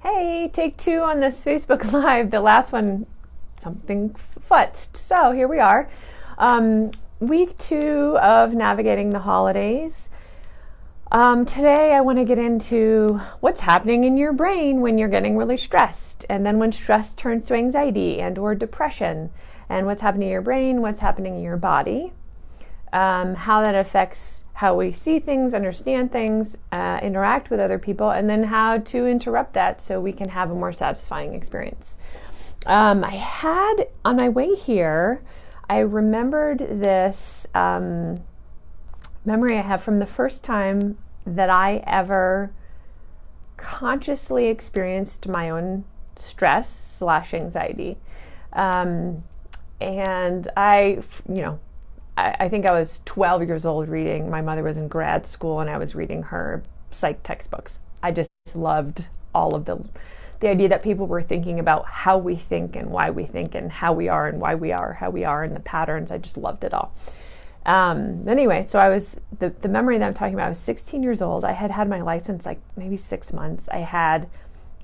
Hey, take two on this Facebook Live. The last one, something futzed. So here we are. Week 2 of navigating the holidays. Today I want to get into what's happening in your brain when you're getting really stressed, and then when stress turns to anxiety and or depression, and what's happening in your brain, what's happening in your body, how that affects how we see things, understand things, interact with other people, and then how to interrupt that so we can have a more satisfying experience. I had, on my way here, I remembered this memory I have from the first time that I ever consciously experienced my own stress / anxiety. And I think I was 12 years old reading. My mother was in grad school and I was reading her psych textbooks. I just loved all of the idea that people were thinking about how we think and why we think and how we are and why we are how we are and the patterns. I just loved it all. Anyway, so I was, the memory that I'm talking about, I was 16 years old. I had my license like maybe 6 months. I had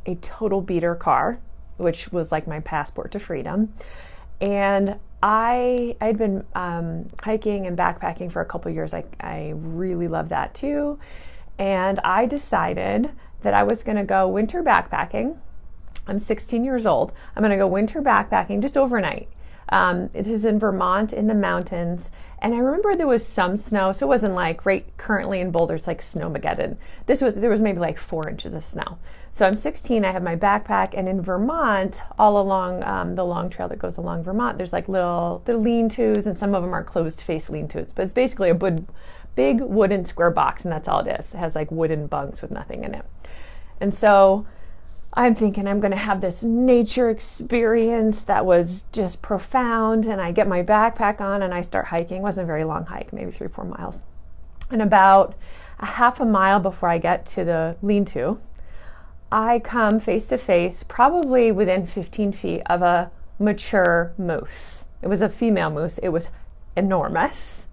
a total beater car, which was like my passport to freedom. And I'd been hiking and backpacking for a couple of years. I really loved that too. And I decided that I was going to go winter backpacking. I'm 16 years old. I'm going to go winter backpacking just overnight. It is in Vermont in the mountains. And I remember there was some snow, so it wasn't like right currently in Boulder, it's like Snowmageddon. There was maybe like 4 inches of snow. So I'm 16, I have my backpack, and in Vermont, all along the long trail that goes along Vermont, there's like little lean-tos, and some of them are closed-face lean-tos. But it's basically a big wooden square box, and that's all it is. It has like wooden bunks with nothing in it. And so I'm thinking I'm going to have this nature experience that was just profound, and I get my backpack on and I start hiking. It wasn't a very long hike, maybe 3-4 miles. And about a half a mile before I get to the lean-to, I come face to face, probably within 15 feet, of a mature moose. It was a female moose. It was enormous.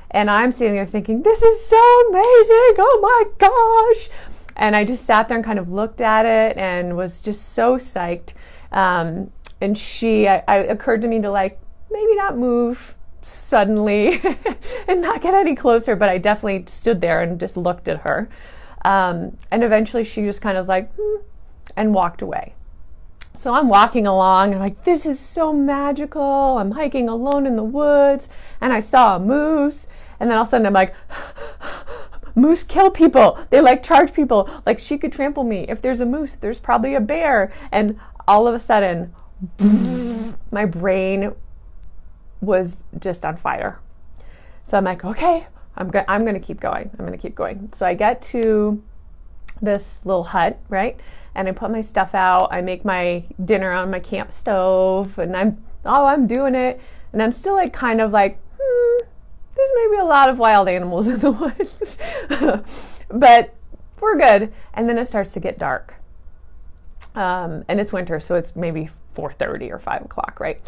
And I'm sitting there thinking, this is so amazing. Oh my gosh. And I just sat there and kind of looked at it and was just so psyched. And it occurred to me to like, maybe not move suddenly and not get any closer, but I definitely stood there and just looked at her. And eventually she just kind of like, and walked away. So I'm walking along and I'm like, this is so magical. I'm hiking alone in the woods and I saw a moose. And then all of a sudden I'm like, moose kill people. They like charge people. Like she could trample me. If there's a moose, there's probably a bear. And all of a sudden, my brain was just on fire. So I'm like, okay, I'm going to keep going. I'm going to keep going. So I get to this little hut, right? And I put my stuff out. I make my dinner on my camp stove, and I'm doing it. And I'm still like kind of like, there's maybe a lot of wild animals in the woods, but we're good. And then it starts to get dark. And it's winter, so it's maybe 4:30 or 5 o'clock, right?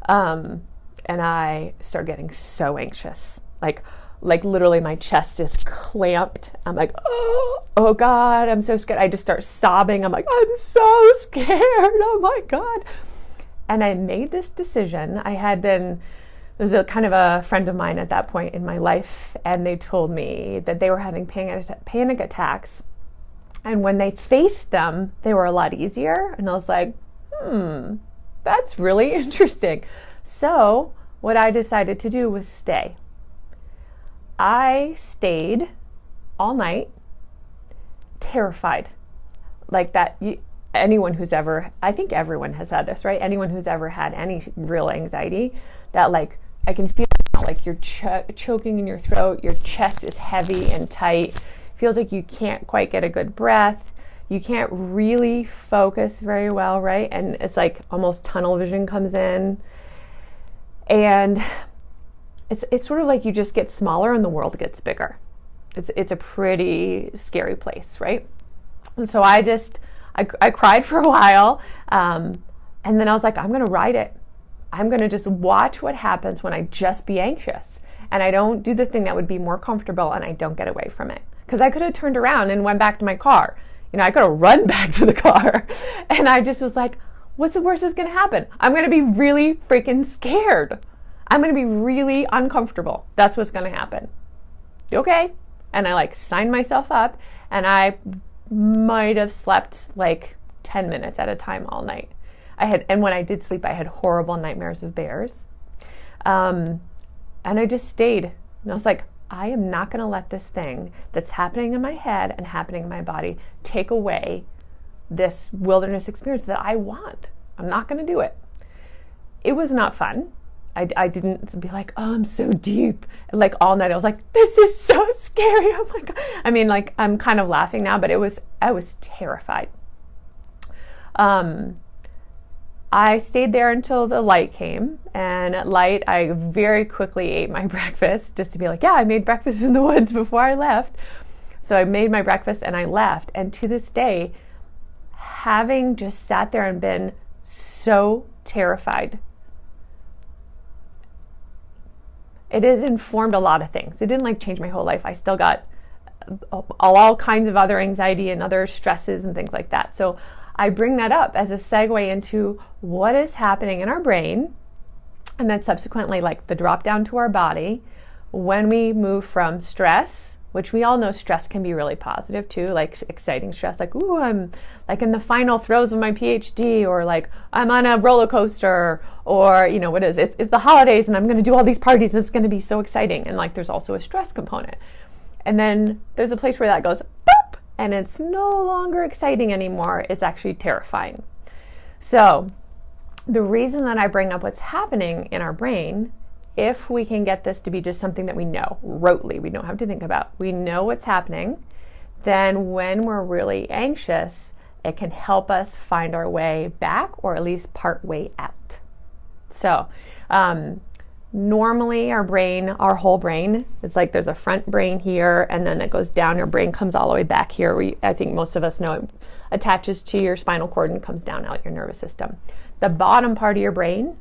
And I start getting so anxious. Like literally my chest is clamped. I'm like, oh God, I'm so scared. I just start sobbing. I'm like, I'm so scared. Oh my God. And I made this decision. There was a kind of a friend of mine at that point in my life, and they told me that they were having panic attacks. And when they faced them, they were a lot easier. And I was like, that's really interesting. So what I decided to do was stay. I stayed all night, terrified. Like that, anyone who's ever, I think everyone has had this, right? Anyone who's ever had any real anxiety, that like, I can feel like you're choking in your throat, your chest is heavy and tight, feels like you can't quite get a good breath, you can't really focus very well, right? And it's like almost tunnel vision comes in. And it's sort of like you just get smaller and the world gets bigger. It's a pretty scary place, right? And so I cried for a while, and then I was like, I'm going to ride it. I'm going to just watch what happens when I just be anxious and I don't do the thing that would be more comfortable and I don't get away from it. Because I could have turned around and went back to my car. I could have run back to the car. And I just was like, what's the worst that's going to happen? I'm going to be really freaking scared. I'm going to be really uncomfortable. That's what's going to happen. Okay. And I like signed myself up, and I might have slept like 10 minutes at a time all night. And when I did sleep, I had horrible nightmares of bears. And I just stayed. And I was like, I am not going to let this thing that's happening in my head and happening in my body take away this wilderness experience that I want. I'm not going to do it. It was not fun. I didn't be like, oh, I'm so deep. Like all night, I was like, this is so scary. Oh my God. I mean, like, I'm kind of laughing now, but I was terrified. I stayed there until the light came, and at light, I very quickly ate my breakfast just to be like, yeah, I made breakfast in the woods before I left. So I made my breakfast and I left. And to this day, having just sat there and been so terrified, it has informed a lot of things. It didn't like change my whole life. I still got all kinds of other anxiety and other stresses and things like that. So I bring that up as a segue into what is happening in our brain, and then subsequently like the drop down to our body when we move from stress, which we all know stress can be really positive too, like exciting stress, like, ooh, I'm like in the final throes of my PhD, or like I'm on a roller coaster, or what is it? It's the holidays and I'm going to do all these parties. It's going to be so exciting. And like there's also a stress component. And then there's a place where that goes boop, and it's no longer exciting anymore. It's actually terrifying. So the reason that I bring up what's happening in our brain, if we can get this to be just something that we know rotely, we don't have to think about, we know what's happening, then when we're really anxious, it can help us find our way back, or at least part way out. So normally our brain, our whole brain, it's like there's a front brain here, and then it goes down, your brain comes all the way back here. I think most of us know it attaches to your spinal cord and comes down out your nervous system. The bottom part of your brain,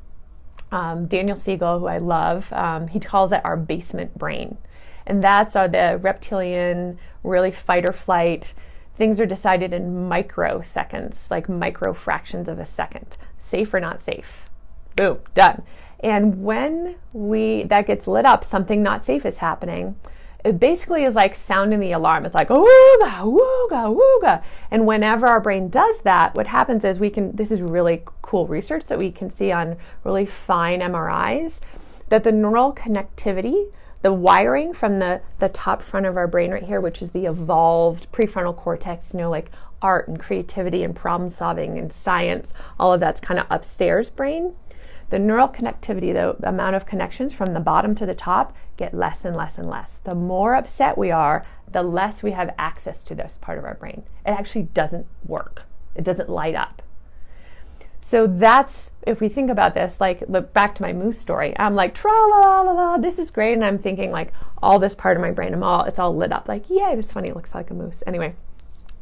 Daniel Siegel, who I love, he calls it our basement brain. And that's the reptilian, really fight or flight. Things are decided in microseconds, like micro fractions of a second. Safe or not safe. Boom, done. And when that gets lit up, something not safe is happening. It basically is like sounding the alarm. It's like, ooga, ooga, ooga. And whenever our brain does that, what happens is this is really cool research that we can see on really fine MRIs, that the neural connectivity, the wiring from the top front of our brain right here, which is the evolved prefrontal cortex, like art and creativity and problem solving and science, all of that's kind of upstairs brain. The neural connectivity, the amount of connections from the bottom to the top, get less and less and less. The more upset we are, the less we have access to this part of our brain. It actually doesn't work. It doesn't light up. So that's, if we think about this, like look back to my moose story, I'm like, tra-la-la-la-la, this is great. And I'm thinking like all this part of my brain, it's all lit up. Like, yay, this funny, it looks like a moose. Anyway,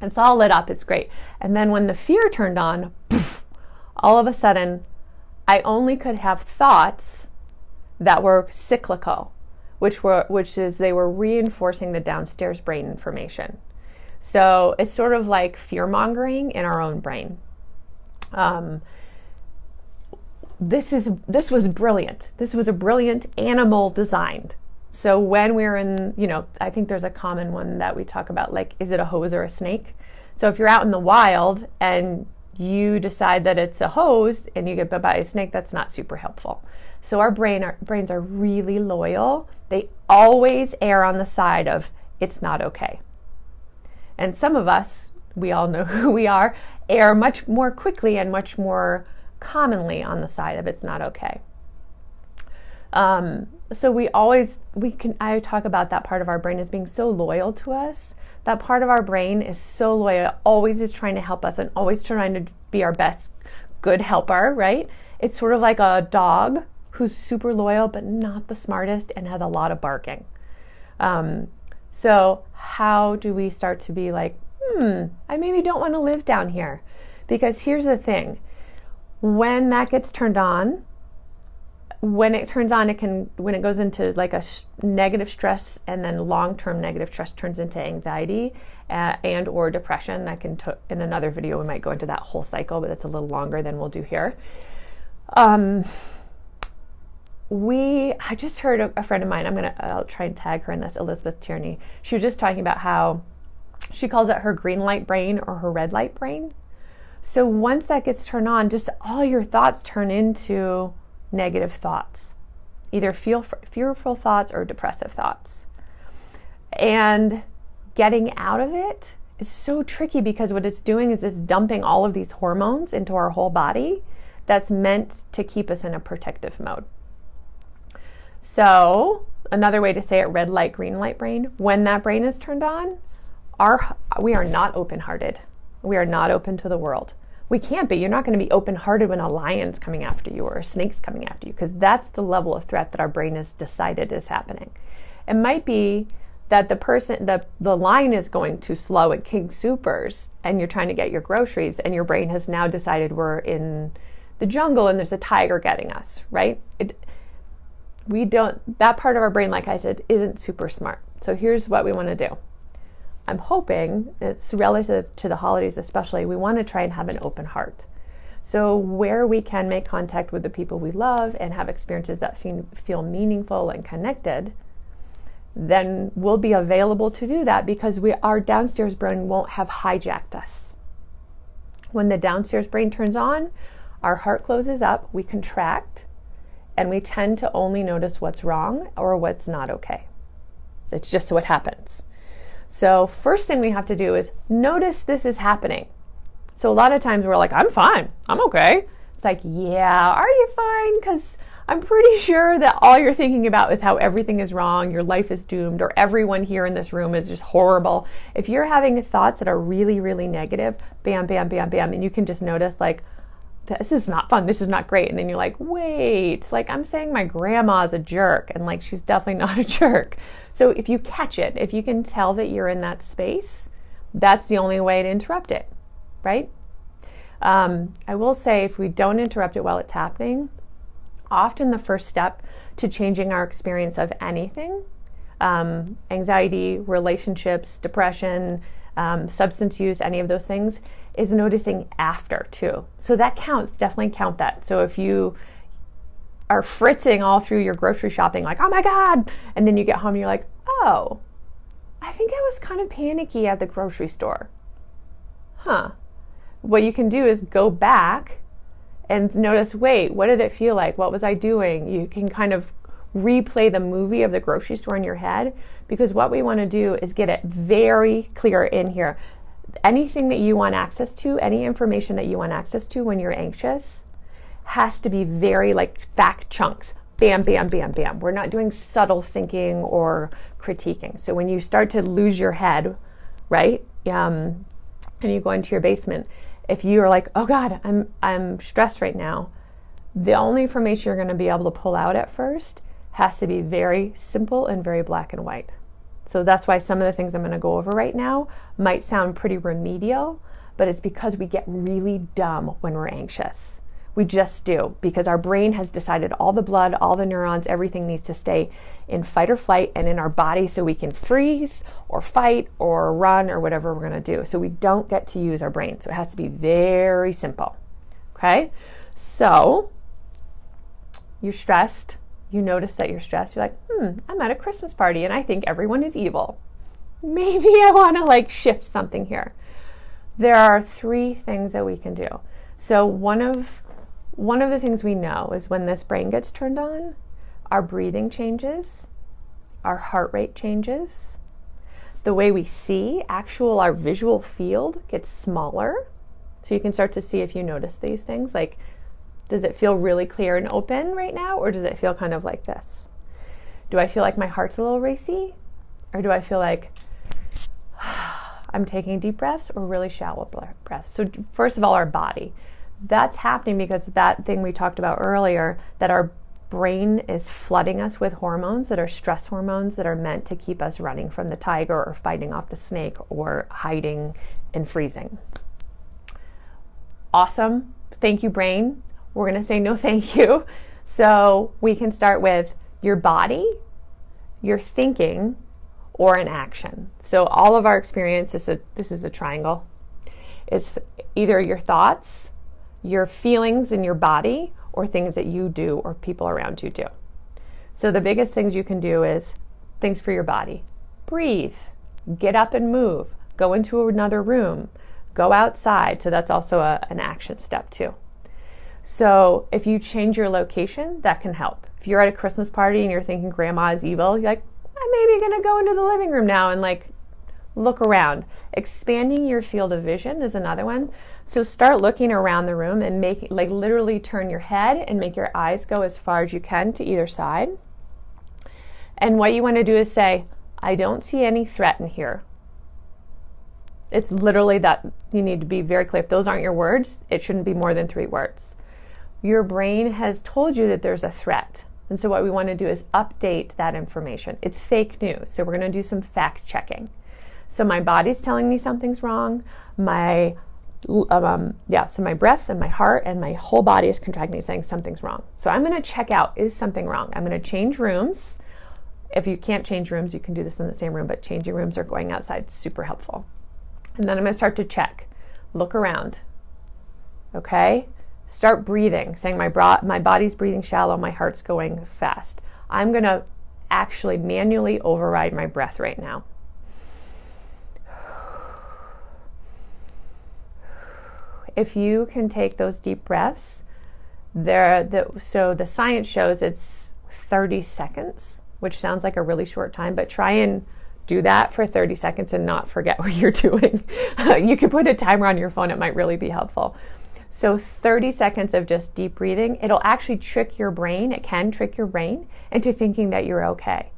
it's all lit up. It's great. And then when the fear turned on, poof, all of a sudden, I only could have thoughts that were cyclical, which is they were reinforcing the downstairs brain information. So it's sort of like fear-mongering in our own brain. This was brilliant. This was a brilliant animal designed. So when we're in, I think there's a common one that we talk about, like, is it a hose or a snake? So if you're out in the wild and you decide that it's a hose and you get bit by a snake, that's not super helpful. So our brains are really loyal. They always err on the side of it's not okay. And some of us, we all know who we are, err much more quickly and much more commonly on the side of it's not okay. So I talk about that part of our brain as being so loyal to us. That part of our brain is so loyal, always is trying to help us and always trying to be our best good helper, right? It's sort of like a dog who's super loyal but not the smartest and has a lot of barking. So how do we start to be like, I maybe don't want to live down here? Because here's the thing. When that gets turned on, when it turns on, when it goes into like a negative stress, and then long-term negative stress turns into anxiety and or depression. In another video, we might go into that whole cycle, but it's a little longer than we'll do here. I just heard a friend of mine, I'll try and tag her in this, Elizabeth Tierney. She was just talking about how she calls it her green light brain or her red light brain. So once that gets turned on, just all your thoughts turn into negative thoughts, either fearful thoughts or depressive thoughts. And getting out of it is so tricky, because what it's doing is it's dumping all of these hormones into our whole body that's meant to keep us in a protective mode. So another way to say it, red light, green light brain, when that brain is turned on, we are not open-hearted. We are not open to the world. We can't be. You're not going to be open-hearted when a lion's coming after you or a snake's coming after you, because that's the level of threat that our brain has decided is happening. It might be that the line is going too slow at King Soopers, and you're trying to get your groceries, and your brain has now decided we're in the jungle and there's a tiger getting us, right? That part of our brain, like I said, isn't super smart. So here's what we want to do. I'm hoping, it's relative to the holidays especially, we want to try and have an open heart. So where we can make contact with the people we love and have experiences that feel meaningful and connected, then we'll be available to do that, because our downstairs brain won't have hijacked us. When the downstairs brain turns on, our heart closes up, we contract, and we tend to only notice what's wrong or what's not okay. It's just what happens. So first thing we have to do is notice this is happening. So a lot of times we're like, I'm fine, I'm okay. It's like, yeah, are you fine? Because I'm pretty sure that all you're thinking about is how everything is wrong, your life is doomed, or everyone here in this room is just horrible. If you're having thoughts that are really, really negative, bam, bam, bam, bam, and you can just notice like, this is not fun, this is not great. And then you're like, wait, like I'm saying my grandma's a jerk, and like she's definitely not a jerk. So if you catch it, if you can tell that you're in that space, that's the only way to interrupt it, right? I will say, if we don't interrupt it while it's happening, often the first step to changing our experience of anything, anxiety, relationships, depression, substance use, any of those things, is noticing after too. So that counts, definitely count that. So if you are fritzing all through your grocery shopping, like, oh my God, and then you get home and you're like, oh, I think I was kind of panicky at the grocery store. What you can do is go back and notice, wait, what did it feel like? What was I doing? You can kind of replay the movie of the grocery store in your head, because what we want to do is get it very clear in here. Anything that you want access to, any information that you want access to when you're anxious, has to be very like fact chunks. Bam, bam, bam, bam. We're not doing subtle thinking or critiquing. So when you start to lose your head, right, and you go into your basement, if you are like, oh God, I'm stressed right now, the only information you're going to be able to pull out at first has to be very simple and very black and white. So that's why some of the things I'm going to go over right now might sound pretty remedial, but it's because we get really dumb when we're anxious. We just do, because our brain has decided all the blood, all the neurons, everything needs to stay in fight or flight and in our body so we can freeze or fight or run or whatever we're going to do. So we don't get to use our brain. So it has to be very simple. Okay? So you're stressed. You notice that you're stressed. You're like, I'm at a Christmas party and I think everyone is evil. Maybe I want to like shift something here. There are 3 things that we can do. So one of the things we know is when this brain gets turned on, our breathing changes, our heart rate changes, the way we see, our visual field gets smaller. So you can start to see if you notice these things, like, does it feel really clear and open right now, or does it feel kind of like this? Do I feel like my heart's a little racy? Or do I feel like I'm taking deep breaths or really shallow breaths? So first of all, our body. That's happening because that thing we talked about earlier, that our brain is flooding us with hormones that are stress hormones that are meant to keep us running from the tiger or fighting off the snake or hiding and freezing. Awesome. Thank you, brain. We're going to say no thank you. So we can start with your body, your thinking, or an action. So all of our experience this is a triangle. It's either your thoughts, your feelings in your body, or things that you do or people around you do. So the biggest things you can do is things for your body. Breathe, get up and move, go into another room, go outside. So that's also an action step too. So if you change your location, that can help. If you're at a Christmas party and you're thinking grandma is evil, you're like, I'm maybe gonna go into the living room now and like look around. Expanding your field of vision is another one. So start looking around the room and make, like, literally turn your head and make your eyes go as far as you can to either side. And what you want to do is say, I don't see any threat in here. It's literally that. You need to be very clear. If those aren't your words, it shouldn't be more than 3 words. Your brain has told you that there's a threat. And so what we want to do is update that information. It's fake news. So we're going to do some fact checking. So my body's telling me something's wrong. So my breath and my heart and my whole body is contracting, saying something's wrong. So I'm going to check out, is something wrong? I'm going to change rooms. If you can't change rooms, you can do this in the same room, but changing rooms or going outside is super helpful. And then I'm going to start to check, look around. Okay? Start breathing, saying my body's breathing shallow, my heart's going fast. I'm going to actually manually override my breath right now. If you can take those deep breaths, so the science shows it's 30 seconds, which sounds like a really short time, but try and do that for 30 seconds and not forget what you're doing. You can put a timer on your phone. It might really be helpful. So 30 seconds of just deep breathing, it'll actually trick your brain. It can trick your brain into thinking that you're okay.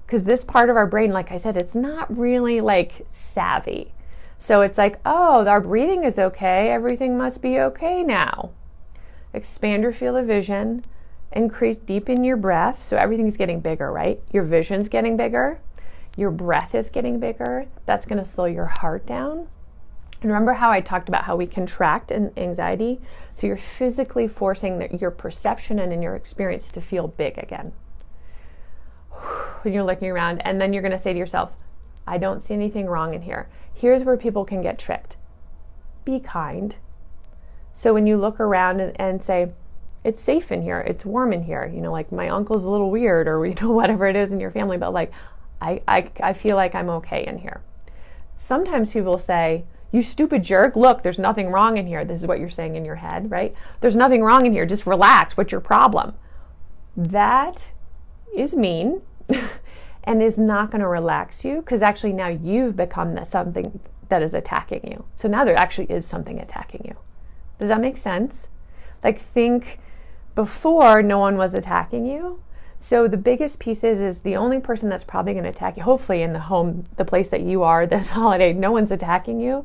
Because this part of our brain, like I said, it's not really like savvy. So it's like, oh, our breathing is okay. Everything must be okay now. Expand your field of vision. Deepen your breath. So everything's getting bigger, right? Your vision's getting bigger. Your breath is getting bigger. That's going to slow your heart down. And remember how I talked about how we contract in anxiety? So you're physically forcing your perception and in your experience to feel big again. When you're looking around, and then you're going to say to yourself, I don't see anything wrong in here. Here's where people can get tricked. Be kind. So when you look around and say, it's safe in here, it's warm in here, like my uncle's a little weird, or whatever it is in your family, but like I feel like I'm okay in here. Sometimes people say, you stupid jerk, look, there's nothing wrong in here. This is what you're saying in your head, right? There's nothing wrong in here, just relax. What's your problem? That is mean and is not going to relax you, because actually now you've become something that is attacking you. So now there actually is something attacking you. Does that make sense? Like, think before no one was attacking you. So the biggest piece is the only person that's probably going to attack you, hopefully in the place that you are this holiday, no one's attacking you.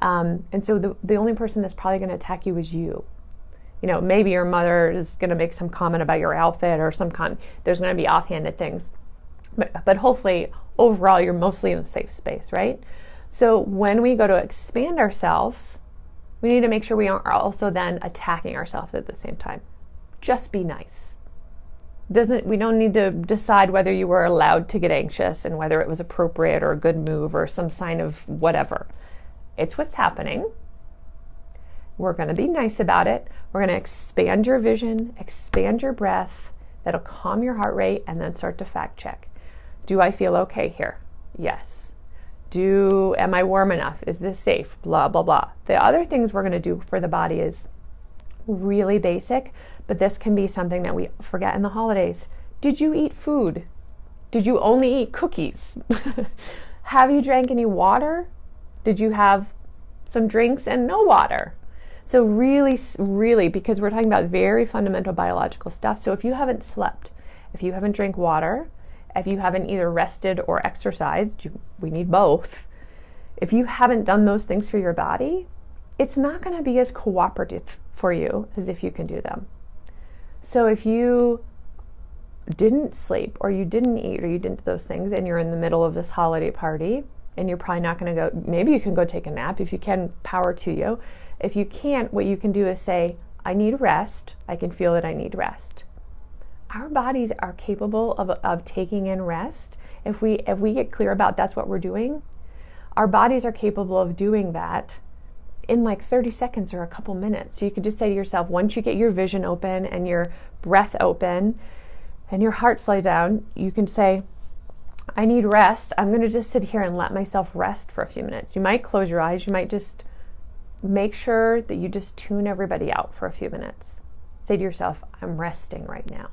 And so the only person that's probably going to attack you is you. Maybe your mother is going to make some comment about your outfit or there's going to be offhanded things. But hopefully, overall, you're mostly in a safe space, right? So when we go to expand ourselves, we need to make sure we aren't also then attacking ourselves at the same time. Just be nice. We don't need to decide whether you were allowed to get anxious and whether it was appropriate or a good move or some sign of whatever. It's what's happening. We're going to be nice about it. We're going to expand your vision, expand your breath. That'll calm your heart rate, and then start to fact check. Do I feel okay here? Yes. Am I warm enough? Is this safe? Blah, blah, blah. The other things we're going to do for the body is really basic, but this can be something that we forget in the holidays. Did you eat food? Did you only eat cookies? Have you drank any water? Did you have some drinks and no water? So really, really, because we're talking about very fundamental biological stuff. So if you haven't slept, if you haven't drank water, if you haven't either rested or exercised, we need both. If you haven't done those things for your body, it's not going to be as cooperative for you as if you can do them. So if you didn't sleep or you didn't eat or you didn't do those things and you're in the middle of this holiday party and you're probably not going to go, maybe you can go take a nap. If you can, power to you. If you can't, what you can do is say, I need rest. I can feel that I need rest. our bodies are capable of taking in rest. If we get clear about that's what we're doing, our bodies are capable of doing that in like 30 seconds or a couple minutes. So you could just say to yourself, once you get your vision open and your breath open and your heart slow down, you can say, I need rest. I'm going to just sit here and let myself rest for a few minutes. You might close your eyes. You might just make sure that you just tune everybody out for a few minutes. Say to yourself, I'm resting right now.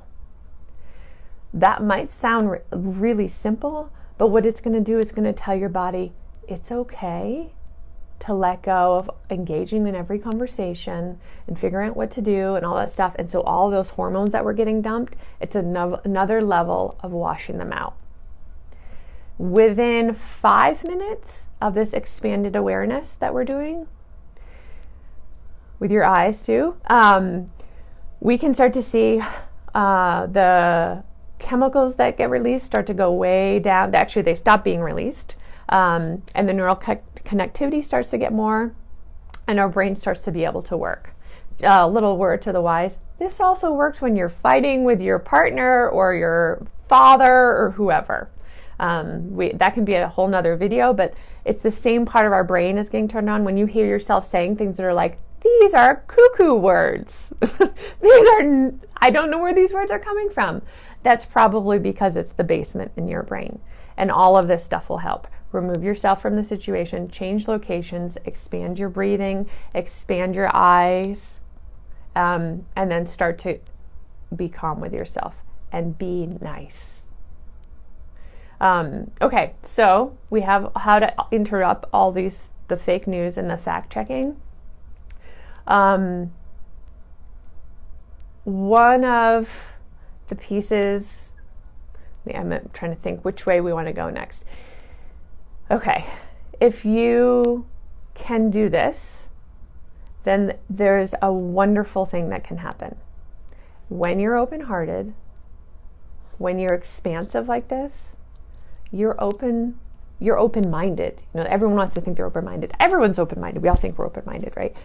That might sound really simple, but what it's going to do is going to tell your body it's okay to let go of engaging in every conversation and figuring out what to do and all that stuff. And so all those hormones that were getting dumped, it's another level of washing them out. Within 5 minutes of this expanded awareness that we're doing, with your eyes too, we can start to see the chemicals that get released start to go way down. Actually, they stop being released, and the neural connectivity starts to get more, and our brain starts to be able to work. A little word to the wise, this also works when you're fighting with your partner or your father or whoever. That can be a whole nother video, but it's the same part of our brain is getting turned on when you hear yourself saying things that are like, these are cuckoo words. I don't know where these words are coming from. That's probably because it's the basement in your brain. And all of this stuff will help. Remove yourself from the situation, change locations, expand your breathing, expand your eyes, and then start to be calm with yourself and be nice. Okay, so we have how to interrupt all the fake news and the fact checking. One of the pieces, I'm trying to think which way we want to go next. Okay, if you can do this, then there's a wonderful thing that can happen. When you're open-hearted, when you're expansive like this, you're open-minded. Everyone wants to think they're open-minded. Everyone's open-minded. We all think we're open-minded, right?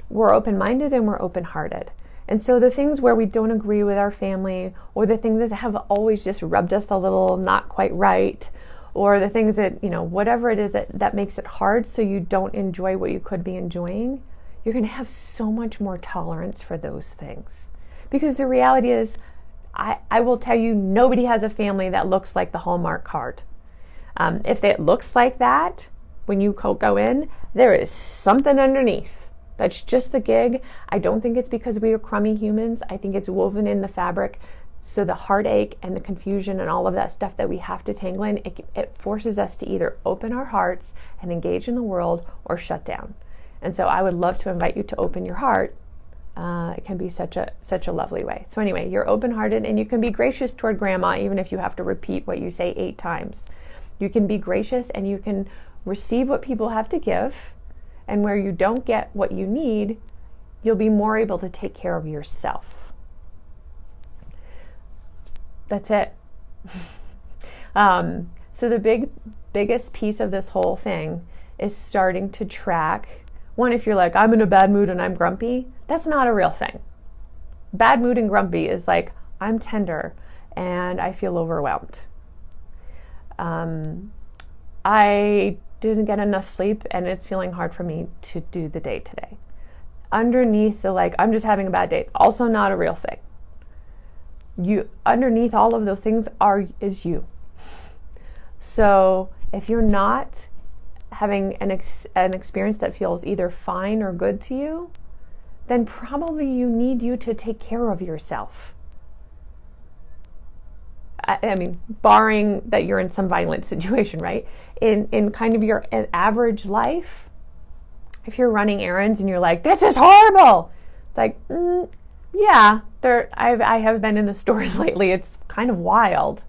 We're open-minded and we're open-hearted. And so the things where we don't agree with our family, or the things that have always just rubbed us a little not quite right, or the things that, whatever it is that makes it hard so you don't enjoy what you could be enjoying, you're going to have so much more tolerance for those things. Because the reality is, I will tell you, nobody has a family that looks like the Hallmark card. If it looks like that, when you go in, there is something underneath. That's just the gig. I don't think it's because we are crummy humans. I think it's woven in the fabric. So the heartache and the confusion and all of that stuff that we have to tangle in, it forces us to either open our hearts and engage in the world or shut down. And so I would love to invite you to open your heart. It can be such a lovely way. So anyway, you're open-hearted and you can be gracious toward grandma even if you have to repeat what you say 8 times. You can be gracious and you can receive what people have to give. And where you don't get what you need, you'll be more able to take care of yourself. That's it. So the biggest piece of this whole thing is starting to track. One, if you're like, I'm in a bad mood and I'm grumpy, that's not a real thing. Bad mood and grumpy is like, I'm tender and I feel overwhelmed. I didn't get enough sleep and it's feeling hard for me to do the day today. Underneath the I'm just having a bad day, also not a real thing. Underneath all of those things is you. So if you're not having an experience that feels either fine or good to you, then probably you need to take care of yourself. I mean, barring that you're in some violent situation, right? In kind of your average life, if you're running errands and you're like, this is horrible, it's like, yeah, I have been in the stores lately. It's kind of wild.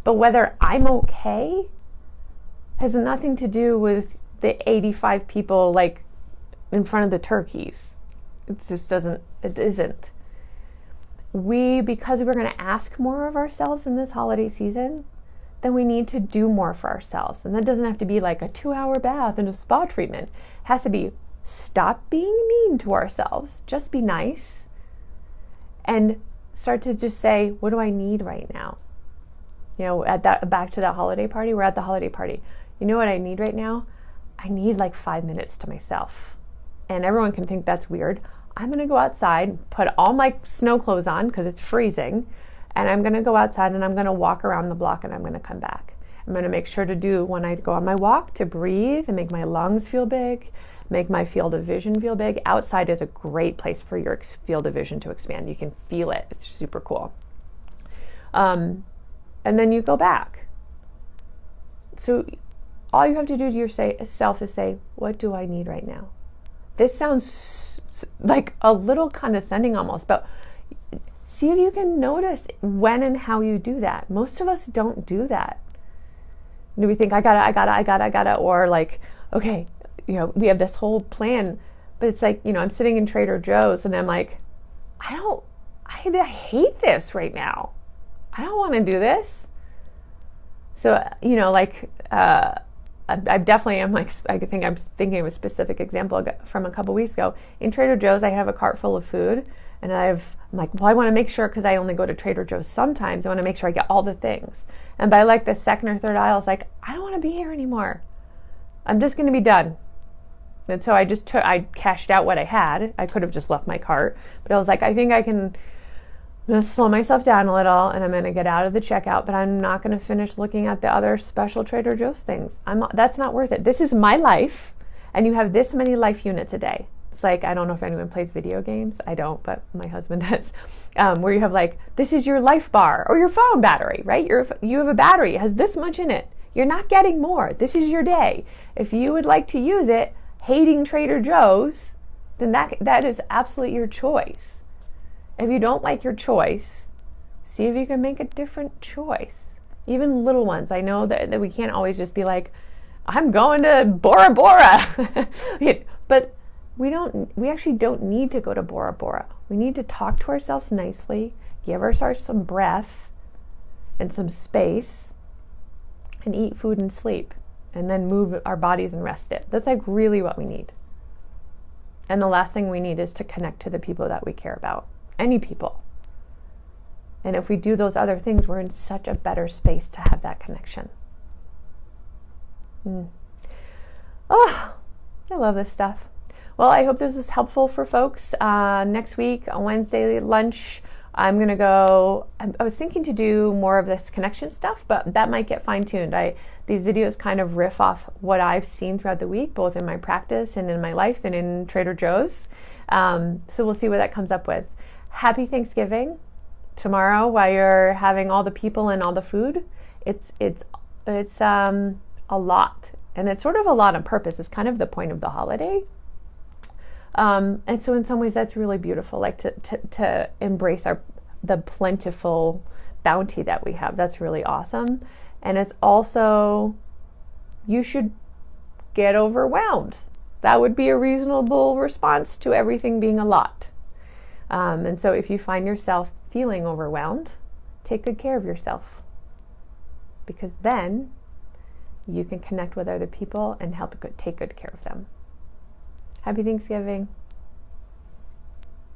But whether I'm okay has nothing to do with the 85 people in front of the turkeys. It just isn't. Because we're going to ask more of ourselves in this holiday season, then we need to do more for ourselves. And that doesn't have to be like a 2-hour bath and a spa treatment. It has to be stop being mean to ourselves. Just be nice. And start to just say, what do I need right now? You know, back to that holiday party, we're at the holiday party. You know what I need right now? I need like 5 minutes to myself. And everyone can think that's weird. I'm going to go outside, put all my snow clothes on because it's freezing, and I'm going to go outside and I'm going to walk around the block and I'm going to come back. I'm going to make sure to do, when I go on my walk, to breathe and make my lungs feel big, make my field of vision feel big. Outside is a great place for your field of vision to expand. You can feel it. It's super cool. And then you go back. So all you have to do to yourself is say, what do I need right now? This sounds like a little condescending almost, but see if you can notice when and how you do that. Most of us don't do that. Do we think I gotta, or like, okay, you know, we have this whole plan, but it's like, you know, I'm sitting in Trader Joe's and I'm like, I hate this right now. I don't want to do this. So, you know, like, I definitely am like, I think I'm thinking of a specific example from a couple weeks ago. In Trader Joe's, I have a cart full of food, and I'm like, well, I want to make sure, because I only go to Trader Joe's sometimes, I want to make sure I get all the things. And by like the second or third aisle, it's like, I don't want to be here anymore. I'm just going to be done. And so I cashed out what I had. I could have just left my cart, but I was like, I think I'm going to slow myself down a little, and I'm going to get out of the checkout, but I'm not going to finish looking at the other special Trader Joe's things. That's not worth it. This is my life, and you have this many life units a day. It's like, I don't know if anyone plays video games. I don't, but my husband does. Where you have like, this is your life bar or your phone battery, right? You have a battery. It has this much in it. You're not getting more. This is your day. If you would like to use it, hating Trader Joe's, then that is absolutely your choice. If you don't like your choice, see if you can make a different choice. Even little ones. I know that we can't always just be like, I'm going to Bora Bora. But we actually don't need to go to Bora Bora. We need to talk to ourselves nicely, give ourselves some breath and some space, and eat food and sleep, and then move our bodies and rest it. That's like really what we need. And the last thing we need is to connect to the people that we care about. Any people. And if we do those other things, we're in such a better space to have that connection. Oh, I love this stuff. Well, I hope this is helpful for folks. Next week on Wednesday lunch, I'm going to go, I was thinking to do more of this connection stuff, but that might get fine-tuned. These videos kind of riff off what I've seen throughout the week, both in my practice and in my life and in Trader Joe's. So we'll see what that comes up with. Happy Thanksgiving. Tomorrow, while you're having all the people and all the food, it's a lot. And it's sort of a lot on purpose. It's kind of the point of the holiday. And so in some ways that's really beautiful, like to embrace the plentiful bounty that we have. That's really awesome. And it's also, you should get overwhelmed. That would be a reasonable response to everything being a lot. And so if you find yourself feeling overwhelmed, take good care of yourself, because then you can connect with other people and help take good care of them. Happy Thanksgiving.